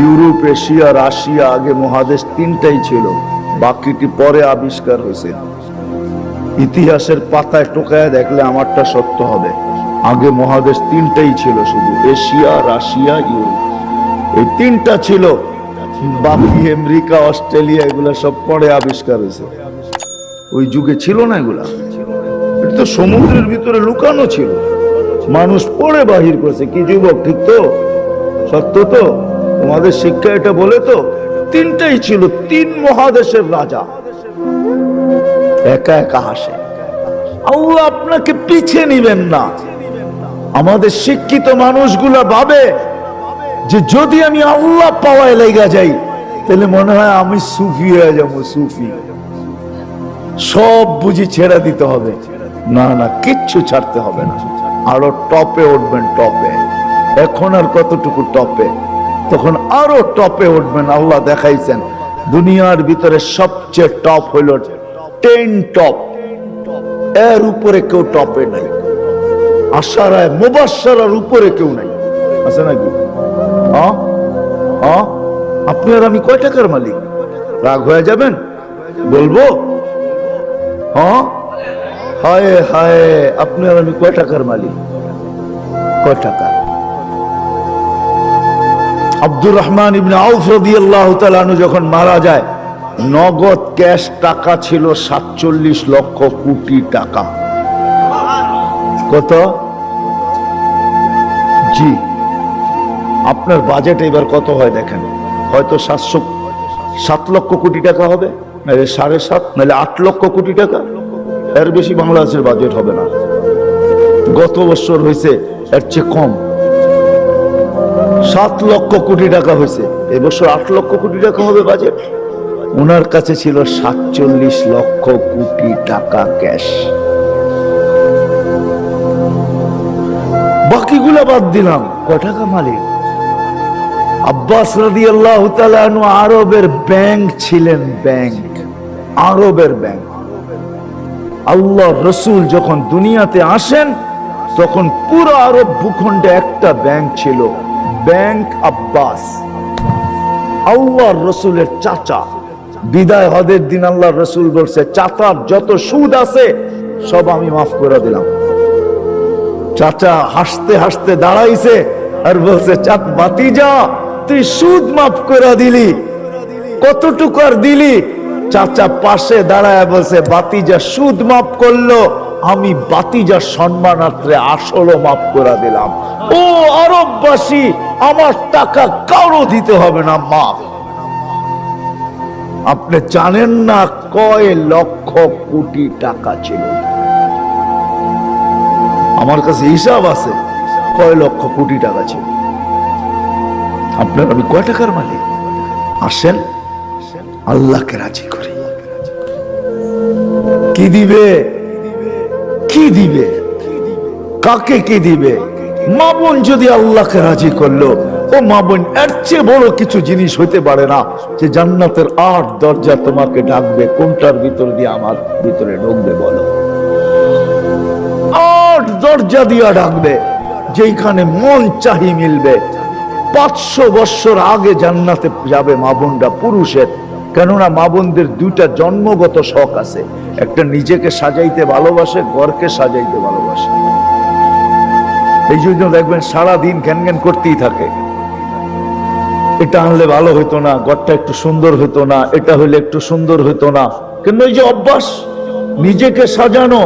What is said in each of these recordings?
Europe, Asia, Russia, আগে মহাদেশ তিনটাই ছিল, বাকিটি পরে আবিষ্কার হয়েছে। ইতিহাসের পাতায় টোকায় দেখলে আমারটা সত্য হবে। আগে মহাদেশ তিনটাই ছিল, শুধু এশিয়া, রাশিয়া, ইউরোপ, এই তিনটা ছিল। বাকি আমেরিকা, অস্ট্রেলিয়া এগুলা সব পরে আবিষ্কার হয়েছে। ওই যুগে ছিল না এগুলা। এটা তো সমুদ্রের ভিতরে লুকানো ছিল, মানুষ পড়ে বাহির করেছে। কি যুবক, ঠিক তো? সত্য তো? তোমাদের শিক্ষা এটা বলে তো? তিনটাই ছিল, তিন মহাদেশের রাজা একা একা হাসে। আল্লাহ আপনাকে পিছে নিবেন না। আমাদের শিক্ষিত মানুষগুলা ভাবে যে যদি আমি আল্লাহ পাওয়ায় লেগে যাই তাহলে মনে হয় আমি সুফি হয়ে যাবো। সুফি সব বুঝি ছেড়ে দিতে হবে। না না, কিচ্ছু ছাড়তে হবে না, আরো টপে উঠবেন। টপে এখন আর কতটুকু টপে, তখন আরো টপে উঠবেন। আল্লাহ দেখাইছেন দুনিয়ার ভিতরে সবচেয়ে টপ হইল 10 টপ, এর উপরে কেউ টপে নাই। আশারায় মুবাশশারার উপরে কেউ নাই, আছে নাকি? আপনি আর আমি কয় টাকার মালিক? রাগ হয়ে যাবেন? বলবো হায় হায়, আপনি আর আমি কয় টাকার মালিক? কয় টাকা? আব্দুর রহমান ইবনে আউফ রাদিয়াল্লাহু তাআলা আনহু যখন মারা যায়, নগদ ক্যাশ টাকা ছিল 47 লক্ষ কোটি টাকা। কত? জি, আপনার বাজেট এবার কত হয় দেখেন। হয়তো 7 লক্ষ কোটি টাকা হবে, নাহলে 7.5, নাহলে 8 লক্ষ কোটি টাকা। এর বেশি বাংলাদেশের বাজেট হবে না। গত বছর হয়েছে এর চেয়ে কম, 7 লক্ষ কোটি টাকা হয়েছে। এবছর 8 লক্ষ কোটি টাকা হবে বাজেট। ওনার কাছে ছিল 47 লক্ষ কোটি টাকা ক্যাশ। বাকিগুলা বাদ দিলাম, কয় টাকা মালিক? আব্বাস রাদিয়াল্লাহু তাআলা আনহু আরবের ব্যাংক ছিলেন, ব্যাংক, আরবের ব্যাংক। আল্লাহ রসুল যখন দুনিয়াতে আসেন তখন পুরো আরব ভূখণ্ডে একটা ব্যাংক ছিল, ব্যাংক আব্বাস। আল্লাহর রসুলের চাচা। বিদায় হজের দিন আল্লাহর রসুল বলছে, চাচার যত সুদ আছে সব আমি মাফ করে দিলাম। চাচা হাসতে হাসতে দাঁড়াইছে আর বলছে, ভাতিজা তুই সুদ মাফ করে দিলি, কতটুকু আর দিলি? চাচা পাশে দাঁড়ায় বলছে, ভাতিজা সুদ মাফ করলো, আমি ভাতিজার সম্মানার্থে আসলও মাফ করে দিলাম। ও আরববাসী, আমার টাকা কারো দিতে হবে না, মাফ। আপনি জানেন না কয় লক্ষ কোটি টাকা ছিল? আমার কাছে হিসাব আছে কয় লক্ষ কোটি টাকা ছিল। আপনার আমি কয় টাকার মালিক? আসেন আল্লাহকে রাজি করি। কি দিবে? কি দিবে? কাকে কি দিবে? মা বোন যদি আল্লাহকে রাজি করলো, ও মা বোন, এর চেয়ে বড় কিছু জিনিস হইতে পারে না যে জান্নাতের 8 দরজা তোমাকে ডাকবে। কোনটার ভিতর দিয়ে আমার ভিতরে ঢুকবে বলো? 8 দরজা দিয়া ডাকবে, যেখানে মন চাহি মিলবে। 500 বছর আগে জান্নাতে যাবে মা বোনরা, পুরুষের। কেননা মা বোনদের 2টা জন্মগত শখ আছে, একটা নিজেকে সাজাইতে ভালোবাসে, ঘরকে সাজাইতে ভালোবাসে। এই জন্য দেখবেন সারাদিন ঘ্যান ঘ্যান করতেই থাকে, এটা আনলে ভালো হইতো না, ঘরটা একটু সুন্দর হইতো না, এটা হইলে একটু সুন্দর হইতো না। কিন্তু এই যে অভ্যাস নিজেকে সাজানো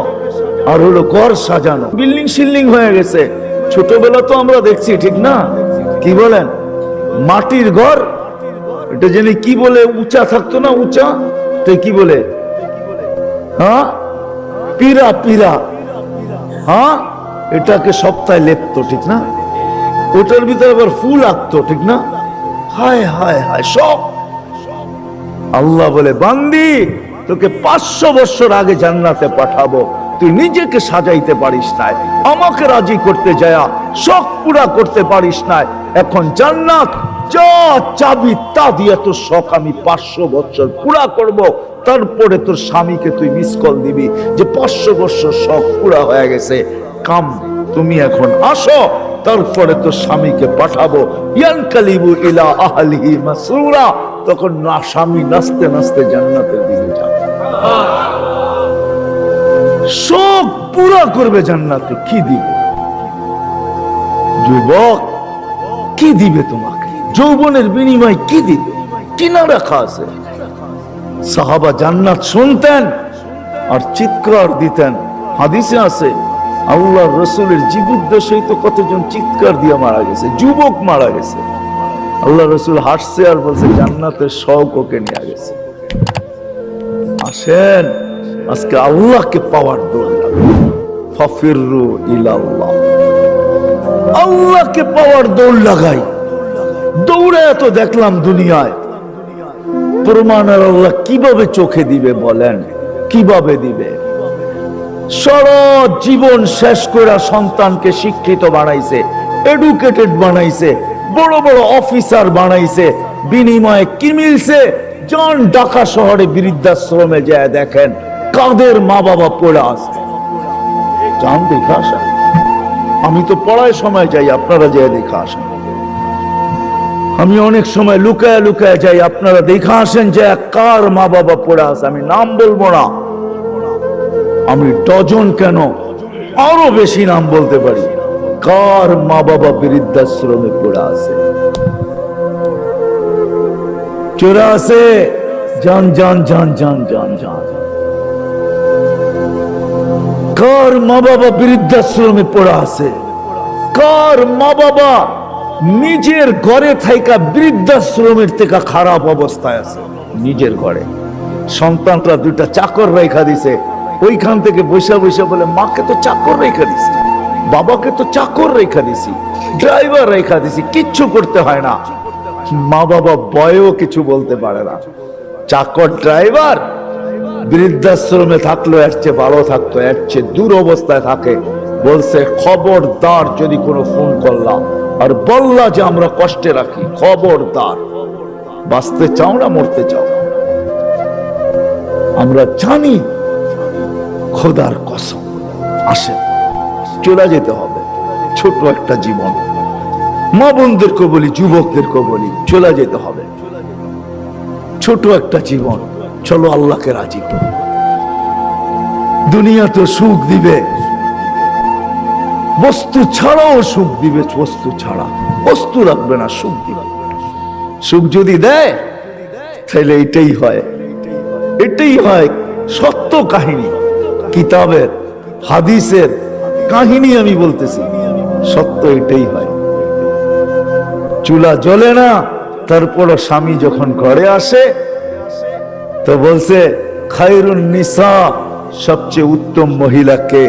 আর হলো ঘর সাজানো, বিল্ডিং শিল্ডিং হয়ে গেছে। ছোটবেলা তো আমরা দেখছি, ঠিক না? কি বলেন? মাটির ঘর, এটা জানি কি বলে, উঁচা থাকতো না, উঁচা, তো কি বলে? হ্যাঁ, পিরা, পিরা। হ্যাঁ, এটাকে সপ্তাহে লেপতো, ঠিক না? ওটার ভিতরে আবার ফুল আঁকতো, ঠিক না? হায় হায় হায়, সব। আল্লাহ বলে, বান্দি তোকে 500 বছর আগে জান্নাতে পাঠাবো, তুই নিজেকে সাজাইতে পারিস নাই, আমাকে রাজি করতে যায়া শখ পুরা করতে পারিস নাই। এখন জান্নাত যা চাবি তা দিয়ে তোর শখ আমি 500 বছর পুরা করব। তারপরে তোর স্বামীকে তুই মিস কল দিবি যে 500 বছর শখ পুরা হয়ে গেছে, কাম তুমি এখন আসো, তারপরে তো স্বামীকে পাঠাবো, ইয়ানকালিবু ইলা আহলিহি মাসরুরা, তখন না স্বামী নাচতে নাচতে জান্নাতের দিকে যাবে, শোক পুরা করবে জান্নাতে। কি দিবে যুবক, কি দিবে তোমাকে? যৌবনের বিনিময় কি দিবে? কিনা রাখা আছে? সাহাবা জান্নাত শুনতেন আর চিৎকার দিতেন। হাদিসে আছে আল্লাহর রাসূলের জীবদ্দশায় তো কতজন চিৎকার দিয়ে মারা গেছে, যুবক মারা গেছে। আল্লাহ রাসূল হাসছে আর বলছে জান্নাতের শখ ওকে নিয়ে গেছে। আসেন আজকে আল্লাহকে পাওয়ার দৌড় লাগাই, ফাফিরু ইলাল্লাহ, আল্লাহকে পাওয়ার দৌড় লাগাই। দৌড়ে এত দেখলাম দুনিয়ায়, প্রমাণ আর আল্লাহ কিভাবে চোখে দিবে বলেন? কিভাবে দিবে? সারা জীবন শেষ করে সন্তানকে শিক্ষিত বানাইছে, এডুকেটেড বানাইছে, বড় বড় অফিসার বানাইছে, বিনিময়ে কি মিলছে? যান ঢাকা শহরে বৃদ্ধাশ্রমে যায় দেখেন কাদের মা বাবা পড়ে আছে, যান দেখে আসেন। আমি তো পড়ায় সময় যাই, আপনারা যায় দেখে আসেন। আমি অনেক সময় লুকায় লুকায় যাই, আপনারা দেখে আসেন যে কার মা বাবা পড়ে আছে। আমি নাম বলবো না, আমি ডজন কেন আরো বেশি নাম বলতে পারি, কার মা বাবা বৃদ্ধাশ্রমে পড়ে আছে, চোরা আছে। জান জান জান জান জান জান, কার মা বাবা বৃদ্ধাশ্রমে পড়ে আছে, কার মা বাবা নিজের ঘরে থাকা বৃদ্ধাশ্রমের থেকে খারাপ অবস্থায় আছে। নিজের ঘরে সন্তানরা দুটা চাকর রেখা দিছে, ওইখান থেকে বৈশা বৈশা বলে মাকে তো চাকর রেখা দিছি, বাবাকে তো চাকর রেখা দিছি, ড্রাইভার রেখা দিছি, কিচ্ছু করতে হয় না। মা বাবা বয়েও কিছু বলতে পারে না। চাকর ড্রাইভার বৃদ্ধাশ্রমে থাকলো এর চেয়ে ভালো থাকতো, এর চেয়ে দূর অবস্থায় থাকে। বলছে খবরদার যদি কোনো ফোন করলাম আর বললা যে আমরা কষ্টে রাখি, খবরদার, বাঁচতে চাও না মরতে চাও? আমরা জানি খোদার কসম, আসে চলে যেতে হবে। ছোট একটা জীবন, মা বোনদেরকে বলি, যুবকদেরকে বলি, চলে যেতে হবে। ছোট একটা জীবন, চলো আল্লাহকে রাজি করো। দুনিয়া তো সুখ দিবে, বস্তু ছাড়াও সুখ দিবে, বস্তু ছাড়া বস্তু রাখবে না, সুখ দিবে। সুখ যদি দেয় তাহলে এটাই হয়, এটাই হয় সত্য কাহিনী, কিতাবের হাদিসের কাহিনী আমি বলতেছি, সত্য এটাই হয়। চুলা জ্বলে না, তারপরও স্বামী যখন ঘরে আসে তো বলছে খায়রুন নিসা, সবচেয়ে উত্তম মহিলাকে?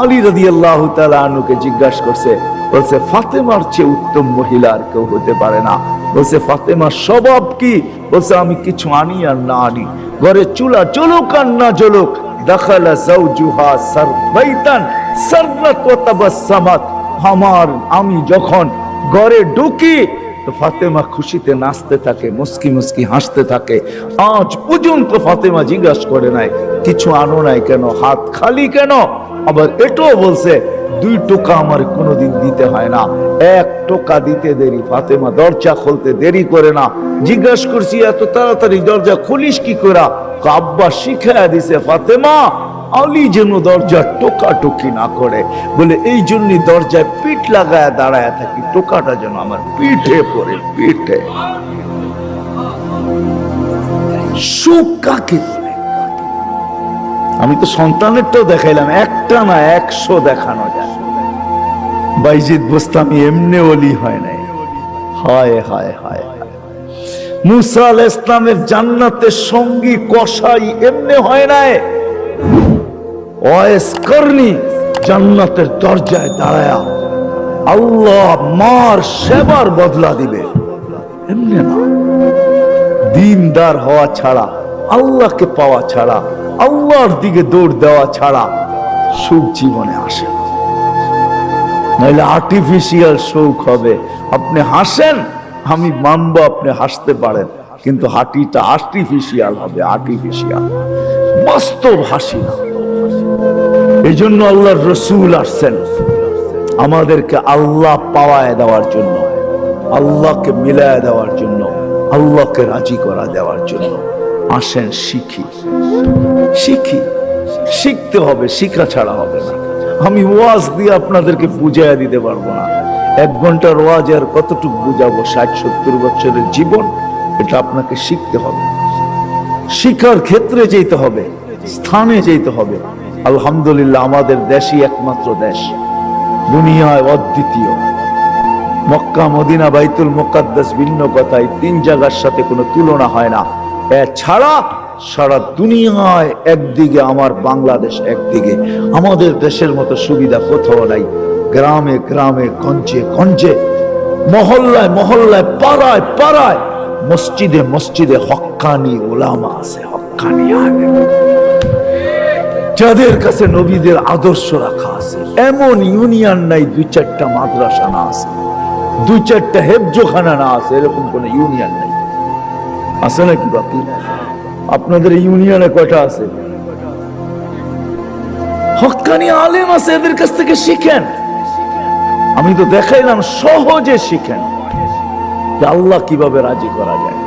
আলী রাদিয়াল্লাহু তাআলা আনহুকে জিজ্ঞাসা করছে, বলছে ফাতেমার চেয়ে উত্তম মহিলা আর কেউ হতে পারে না। বলছে ফাতেমার স্বভাব কি? বলছে আমি কিছু আনি আর না আনি, ঘরে চুলা জ্বলুক আর না জ্বলুক, দাখালা যাওজুহা সারবাইতান সাররাত ওয়া তাবাসসামাত, আমি যখন ঘরে ঢুকি তো ফাতেমা খুশিতে নাচতে থাকে, মুস্কি মুস্কি হাসতে থাকে। আজ পর্যন্ত ফাতেমা জিজ্ঞাসা করে নাই কিছু আনো নাই কেন, হাত খালি কেন। আবার এটাও বলছে 2 টোকা আমার কোনোদিন দিতে হয় না, 1 টোকা দিতে দেরি। ফাতেমা দরজা খুলতে দেরি করে না। জিজ্ঞাসা করছি এত তাড়াতাড়ি দরজা খুলিস কি করে? আব্বা শিখায়া দিছে ফাতেমা আলী যেন দরজা টোকাটুকি না করে, বলে এই জন্য দরজায় পিঠ লাগায় দাঁড়ায় থাকি, টোকাটা যেন আমার পিঠে পড়ে, পিঠে। সুখ কাকে বলে? আমি তো সন্তানেরটাও দেখাইলাম, একটা না 100 দেখানো যায়। বাইজিদ বোস্তামি এমনি ওলি হয় নাই। হায় হায় হায়, মুসা আলাইহিস সালামের জান্নাতের সঙ্গী কসাই এমনি হয় নাই। ওয়াইস করনি জান্নাতের দরজায় দাঁড়ায়া আল্লাহ মার সেবার বদলা দিবে, এমনি না। দিনদার হওয়া ছাড়া, আল্লাহকে পাওয়া ছাড়া, আল্লাহর দিকে দৌড় দেওয়া ছাড়া সুখ জীবনে আসে না। নাহলে আর্টিফিশিয়াল সুখ হবে। আপনি হাসেন, আমি মানবো আপনি হাসতে পারেন, কিন্তু হাঁটিটা আর্টিফিশিয়াল হবে, আর্টিফিশিয়াল, বাস্তব হাসি না। এই জন্য আল্লাহর রাসূল আসছেন, আমাদেরকে আল্লাহ পাওয়ায় দেওয়ার জন্য, আল্লাহকে মিলায় দেওয়ার জন্য, আল্লাহকে রাজি করা দেওয়ার জন্য। আসেন শিখি, শিখি, শিখতে হবে, শিখা ছাড়া হবে না। আমি ওয়াজ দিয়ে আপনাদেরকে বুঝাইয়া দিতে পারবো না। 1 ঘন্টার ওয়াজ আর কতটুকু বুঝাবো? 60-70 বছরের জীবন, এটা আপনাকে শিখতে হবে, শিক্ষার ক্ষেত্রে যেতে হবে, স্থানে যেতে হবে। আলহামদুলিল্লাহ, আমাদের দেশই একমাত্র দেশ, দুনিয়ায় অদ্বিতীয়। মক্কা, মদিনা, বাইতুল মুকাদ্দাস ভিন্ন কথায় 3 জায়গার সাথে কোনো তুলনা হয় না। এছাড়া সারা দুনিয়ায় একদিকে আমার বাংলাদেশ, একদিকে আমাদের দেশের মতো সুবিধা কোথাও নাই। গ্রামে গ্রামে, গঞ্জে গঞ্জে, মহল্লায় মহল্লায়, পাড়ায় পাড়ায়, মসজিদে মসজিদে হক্কানি ওলামা আছে, হক্কানি আলেম, যাদের কাছে নবীদের আদর্শ রাখা আছে। এমন ইউনিয়ন নাই 2-4টা মাদ্রাসা না আছে, 2-4টা হেফজোখানা না আছে, এরকম কোন ইউনিয়ন নাই। আছে নাকি? বাকি আপনাদের ইউনিয়নে কয়টা আছে? হক্কানি আলেম আছে, এদের কাছ থেকে শিখেন। আমি তো দেখাইলাম, সহজে শিখেন যে আল্লাহ কিভাবে রাজি করা যায়।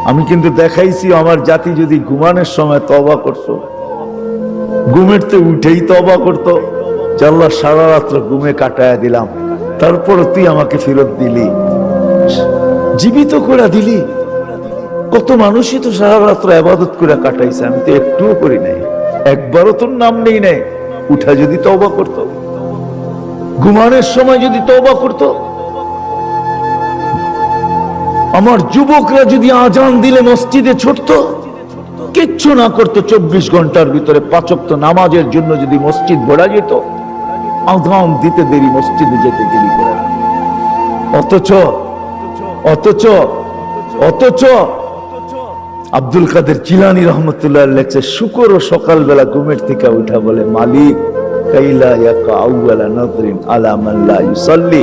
আমি কিন্তু দেখাইছি আমার জাতি যদি ঘুমানোর সময় তওবা করত, ঘুমের তো উঠেই তওবা করত যে আল্লাহ সারা রাত্র ঘুমে কাটায়া দিলাম, তারপর তুই আমাকে ফেরত দিলি, জীবিত করে দিলি। কত মানুষই তো সারা রাত্র ইবাদত করে কাটাইছে, আমি তো একটুও করি নাই, একবারও তোর নাম নেই নাই। উঠা যদি তওবা করত, ঘুমানোর সময় যদি তওবা করত, আমার যুবকরা যদি আজান দিলে মসজিদে ছুটত, কিচ্ছু না করতো, 24 ঘন্টার ভিতরে 5 ওয়াক্ত নামাজের জন্য যদি মসজিদ ভরা যেত, আজান দিতে দেরি, মসজিদে যেতে দেরি করে। অথচ অথচ অথচ আব্দুল কাদের জিলানী রহমতুল্লাহ লেখছে, শুকর ও সকালবেলা ঘুমের থেকে উঠা বলে, মালিক কাইলা ইয়াকা আউয়ালা নাযরিন আলা মান লা ইউসাল্লি,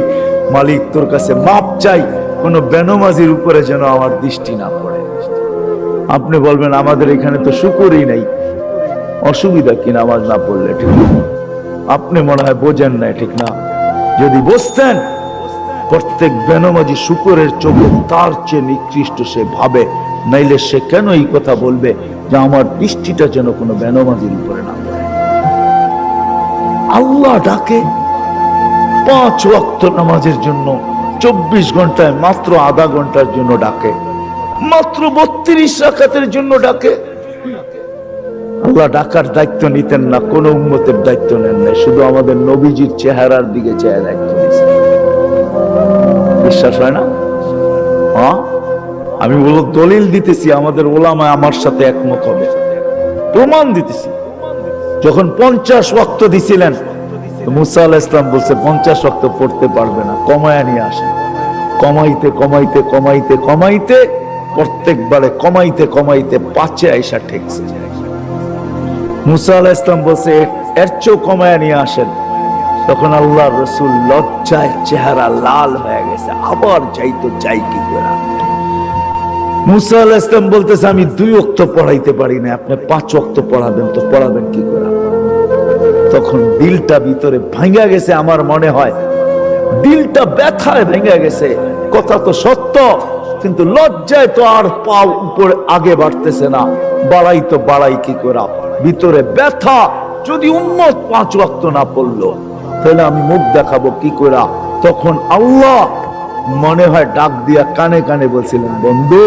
মালিক তোর কাছে মাপ চাই, কোন বেনমাজির উপরে যেন আমার দৃষ্টি না পড়ে। আপনি বলবেন আমাদের এখানে তো শুকরই নাই, অসুবিধা কি নামাজ না পড়লে? ঠিক না, আপনি মনে হয় বোঝেন না, ঠিক না? যদি বুঝতেন, প্রত্যেক বেনমাজি শুকরের চোখে তার চেয়ে নিকৃষ্ট সে ভাবে, নাইলে সে কেন এই কথা বলবে যে আমার দৃষ্টিটা যেন কোনো বেনমাজির উপরে না পড়ে। আল্লাহ ডাকে 5 ওয়াক্ত নামাজের জন্য, 24 ঘন্টায় মাত্র আধা ঘন্টার জন্য ডাকে, মাত্র 32 রাকাতের জন্য ডাকে। আল্লাহ ডাকার দায়িত্ব নিতেন না, কোন উম্মতের দায়িত্ব নেন না, শুধু আমাদের নবীজির চেহারার দিকে চেয়ে দায়িত্ব নিয়েছেন। বিশ্বাস হয় না? হ্যাঁ, আমি বলবো, দলিল দিতেছি, আমাদের ওলামা আমার সাথে একমত হবে, প্রমাণ দিতেছি। যখন 50 ওয়াক্ত দিছিলেন, মুসা আলাইহিস সালাম বলছে 50 ওয়াক্ত পড়তে পারবে না, কমায়া নিয়ে আসেন। কমাইতে কমাইতে কমাইতে কমাইতে প্রত্যেকবারে কমাইতে কমাইতে 5-এ আইসা ঠেকছে। মুসা আলাইহিস সালাম বলছে এর চেয়েও কমায়া নিয়ে আসেন। তখন আল্লাহর রাসূল লজ্জায় চেহারা লাল হয়ে গেছে, আবার যাইতো চাই কি করে। মুসা আলাইহিস সালাম বলতেছে আমি 2 ওয়াক্ত পড়াইতে পারি না, আপনি 5 ওয়াক্ত পড়াবেন, তো পড়াবেন কি করে? তখন দিলটা ভিতরে ভাঙা গেছে, আমার মনে হয় দিলটা ব্যথায় ভেঙে গেছে। কথা তো সত্য, কিন্তু লজ্জায় তো আর পাও উপরে আগে বাড়তেছে না, বাড়াই তো বাড়াই কি করে, ভিতরে ব্যথা। যদি উম্মত 5 ওয়াক্ত না পড়লো, তাহলে আমি মুখ দেখাবো কি করে? তখন আল্লাহ মনে হয় ডাক দিয়া কানে কানে বলছিলেন, বন্ধু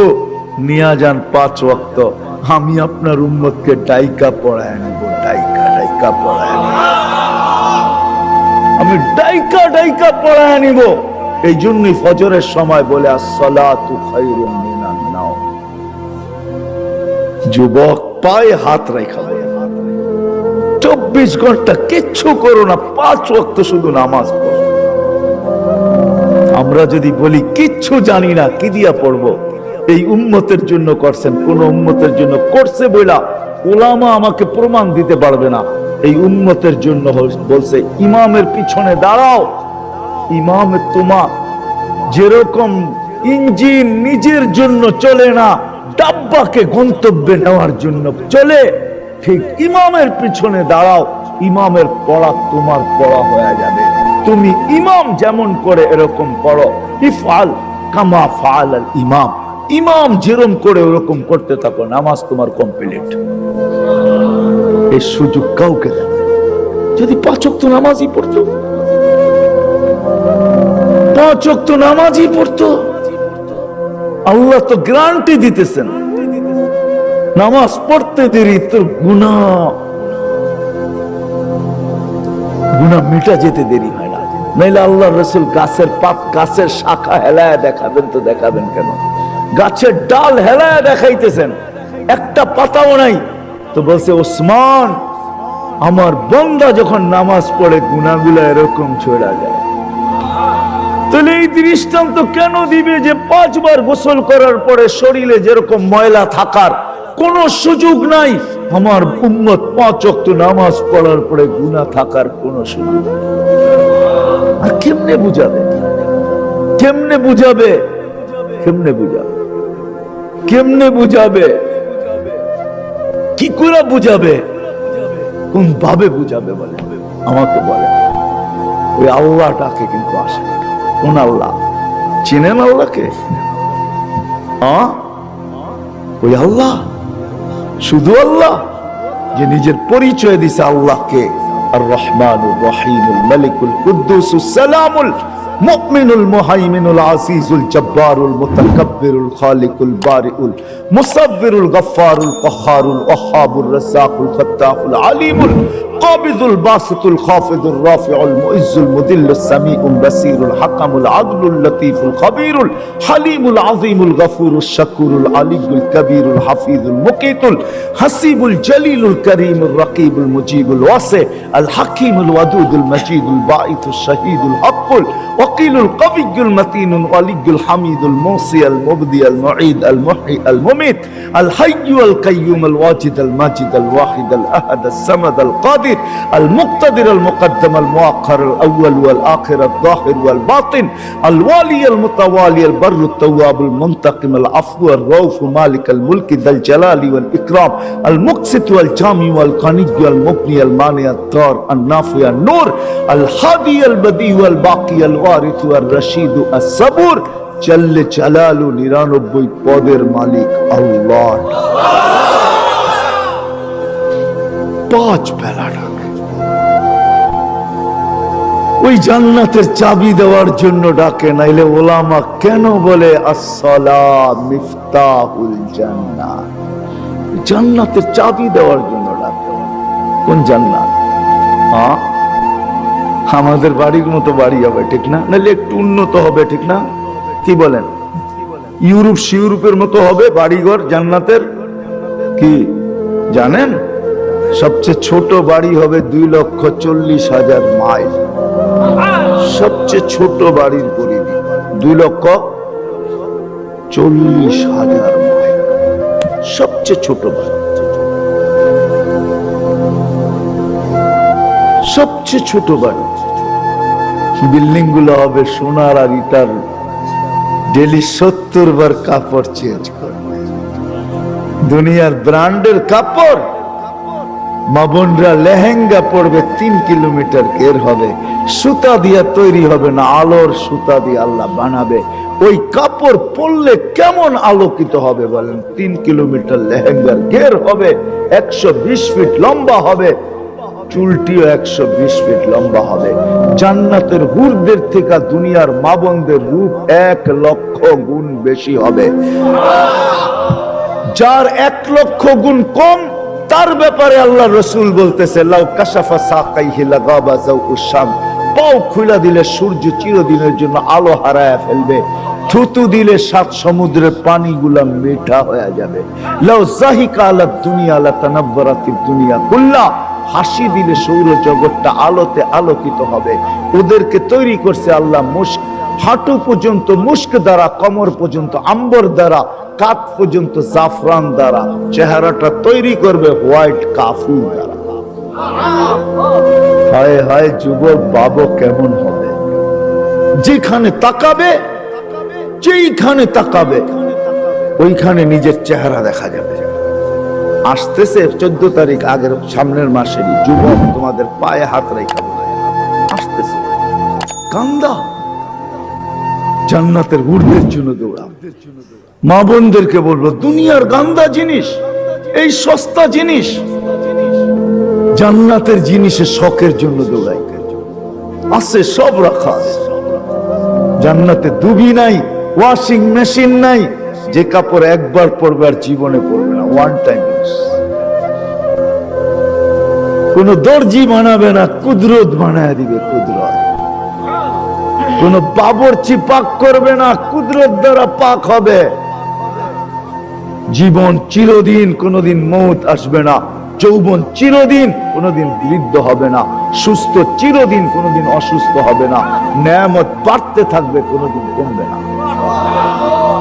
নিয়া যান 5 ওয়াক্ত, আমি আপনার উম্মতকে ডাইকা পড়ায় নেব, ডাইকা ডাইকা পড়ায় নেব, আমি ডাইকা ডাইকা পড়ায় নিব। এই জন্যই ফজরের সময় বলে আসসালাতু খায়রুম মিনান নাওম। যুবক পায়ে হাত রাখা বলে 24 ঘন্টা কিচ্ছু করো না, 5 ওয়াক্ত শুধু নামাজ পড়ো। আমরা যদি বলি কিচ্ছু জানি না, কি দিয়া পড়বো? এই উম্মতের জন্য করছেন, কোন উম্মতের জন্য করছে বইলা উলামা আমাকে প্রমাণ দিতে পারবে না। এই উম্মতের জন্য বলছে ইমামের পিছনে দাঁড়াও। ইমাম তোমার যেরকম ইঞ্জিন নিজের জন্য চলে না, ডাব্বাকে গন্তব্যে নেওয়ার জন্য চলে, ঠিক ইমামের পিছনে দাঁড়াও, ইমামের পড়া তোমার পড়া হয়ে যাবে। তুমি ইমাম যেমন করে এরকম করো, ইফআল কামা ফাআলাল ইমাম, ইমাম যেরকম করে ওরকম করতে থাকো, নামাজ তোমার কমপ্লিট। এই সুযোগ কাউকে দেন। যদি 5 ওয়াক্ত নামাজই পড়তো, 5 ওয়াক্ত নামাজই পড়তো, আল্লাহ তো গ্যারান্টি দিতেছেন নামাজ পড়তে দেরি তোর গুনাহ মিটা যেতে দেরি হয় না। নাইলে আল্লাহ রসুল গাছের পাত, গাছের শাখা হেলায় দেখাবেন তো দেখাবেন কেন? গাছের ডাল হেলায় দেখাইতেছেন, একটা পাতাও নাই, তো বলছে ওসমান আমার বান্দা যখন নামাজ পড়ে গুনাহগুলো এরকম ছড়া যায়। তাহলে এই দৃষ্টান্ত কেন দিবে যে 5 বার গোসল করার পরে শরীরে যেরকম ময়লা থাকার কোন সুযোগ নাই, আমার উম্মত 5 ওয়াক্ত নামাজ পড়ার পরে গুনাহ থাকার কোন সুযোগ? আর কেমনে বুঝাবে? কেমনে বুঝাবে? কেমনে বুঝাবে? কেমনে বুঝাবে? কি করে বুঝাবে? কোন ভাবে বুঝাবে বলে? আমাকে বলে। ওই আল্লাহটাকে কিন্তু আসে। কোন আল্লাহ? চিনেন আল্লাহকে? ওই আল্লাহ, শুধু আল্লাহ যে নিজের পরিচয় দিছে আল্লাহকে আর রহমানুর রহিমুল মালিকুল কুদ্দুসুস সালামুল মুমিনুল মুহাইমিনুল আজিজুল জব্বারুল মুতাকাব্বিরুল খালিকুল বারিউল মুসাব্বিরুল গফফারুল কহ্হারুল ওয়াহ্হাবুর রাজ্জাকুল ফাত্তাহুল আলিমুল কাবিদুল বাসিতুল খাফিদুর রাফিউল মুইজ্জুল মুদিল্লুস সামিউল বাসিরুল হাকামুল আদলুল লতীফুল খবীরুল হালিমুল আযীমুল গফুরুশ শাকুরুল আলিয়ুল কবীরুল হাফিজুল মুকিতুল হাসিবুল জলিলুল করিমুর রকিবুল মুজিবুল ওয়াসি আল হাকিমুল ওয়াদুদুল মজিদুল বাঈতুশ শাহীদুল হকুল وقيل القوي المتين الغلي الحميد الموصي المبدي المعيد المحيي المميت الحي القيوم الواجد الماجد الواحد الأحد الصمد القادر المقتدر المقدم المؤخر الأول والآخر الظاهر والباطن الوالي المتوالي البر التواب المنتقم العفو الرؤوف مالك الملك ذا الجلال والإكرام المقسط والجامع والغني المغني المانع الضار النافع النور الهادي البديع والباقي الوارث والرشيد الصبور جل جلاله 99 পদের মালিক আল্লাহ। 5 বেলা ডাকে। ওই জান্নাতের চাবি দেওয়ার জন্য ডাকে, নাইলে ওলামা কেন বলে আসসালাহ মিফতাহুল জান্নাহ? জান্নাতের চাবি দেওয়ার জন্য ডাকে। কোন জান্নাত? আমাদের বাড়ির মতো বাড়ি হবে, ঠিক না? নাহলে একটু উন্নত হবে, ঠিক না? কি বলেন? ইউরোপের মতো হবে বাড়িঘর জান্নাতের। কি জানেন? সবচেয়ে ছোট বাড়ি হবে 2,40,000 মাইল। সবচেয়ে ছোট বাড়ির পরিধি 2,40,000 মাইল। সবচেয়ে ছোট বাড়ি, সবচেয়ে ছোট বাড়ি। বিল্ডিং গুলো হবে সোনার আর ইটার। ডেলি 70 বার কাপড় চেঞ্জ করবে। দুনিয়ার ব্র্যান্ডের কাপড়। মা বোনরা লেহেঙ্গা পরবে 3 কিলোমিটার ঘের হবে, সুতা দিয়া তৈরি হবে না, আলোর সুতা দিয়ে আল্লাহ বানাবে। ওই কাপড় পরলে কেমন আলোকিত হবে বলেন? 3 কিলোমিটার লেহেঙ্গার ঘের হবে, 120 ফিট লম্বা হবে, চুলটিও 120 ফিট লম্বা হবে। জান্নাতের হুরদের থেকে দুনিয়ার মা বোনদের রূপ 1 লক্ষ গুণ বেশি হবে। যার 1 লক্ষ গুণ কম, তার ব্যাপারে আল্লাহ রসুল বলতেছে লাউ কাশাফা সাকাইহি লাগাবা যাউকুশ শাম। পাও খুলে দিলে সূর্য চিরদিনের জন্য আলো হারায় ফেলবে। থুতু দিলে 7 সমুদ্রের পানিগুলা মিঠা হয়ে যাবে। লাউ যাহিকা আলা দুনিয়া লা তানাব্বারাতিদ দুনিয়া কুল্লা। হাসি দিলে সৌর জগৎটা আলোতে আলোকিত হবে। ওদেরকে তৈরি করছে আল্লাহ মুস্ক, হাঁটু পর্যন্ত মুস্ক দ্বারা, কোমর পর্যন্ত আম্বর দ্বারা, কাঁধ পর্যন্ত জাফরান দ্বারা। চেহারাটা তৈরি করবে হোয়াইট কাফুর দ্বারা। হায় হায় যুবক বাবু কেমন হবে? যেখানে তাকাবে, যেইখানে তাকাবে ওইখানে নিজের চেহারা দেখা যাবে। আসতেছে 14 তারিখ, আগের সামনের মাসেরই। যুবক তোমাদের পায়ে হাত রেখে আসতেছে। গান্দা, জান্নাতের উর্দের জন্য দৌড়াও। মা বোনদেরকে বলবো, দুনিয়ার গান্দা জিনিস, এই সস্তা জিনিস, জান্নাতের জিনিসের শখের জন্য দৌড়াই। আছে, সব রাখা আছে। জান্নাতে দুবি নাই, ওয়াশিং মেশিন নাই, যে কাপড় একবার পরবে আর জীবনে পরবে না, ওয়ান টাইম ইউজ। কোন দর্জি বানাবে না, কুদরত বানায় দিবে, কুদরত। কোন বাবরচি পাক করবে না, কুদরত দ্বারা পাক হবে। জীবন চিরদিন, কোনদিন মৌত আসবে না। যৌবন চিরদিন, কোনদিন বৃদ্ধ হবে না। সুস্থ চিরদিন, কোনদিন অসুস্থ হবে না। নেয়ামত বাড়তে থাকবে, কোনদিন কমবে না।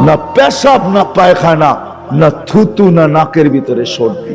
না পেশাব, না পায়খানা, না থুতু, না নাকের ভিতরে সর্দি।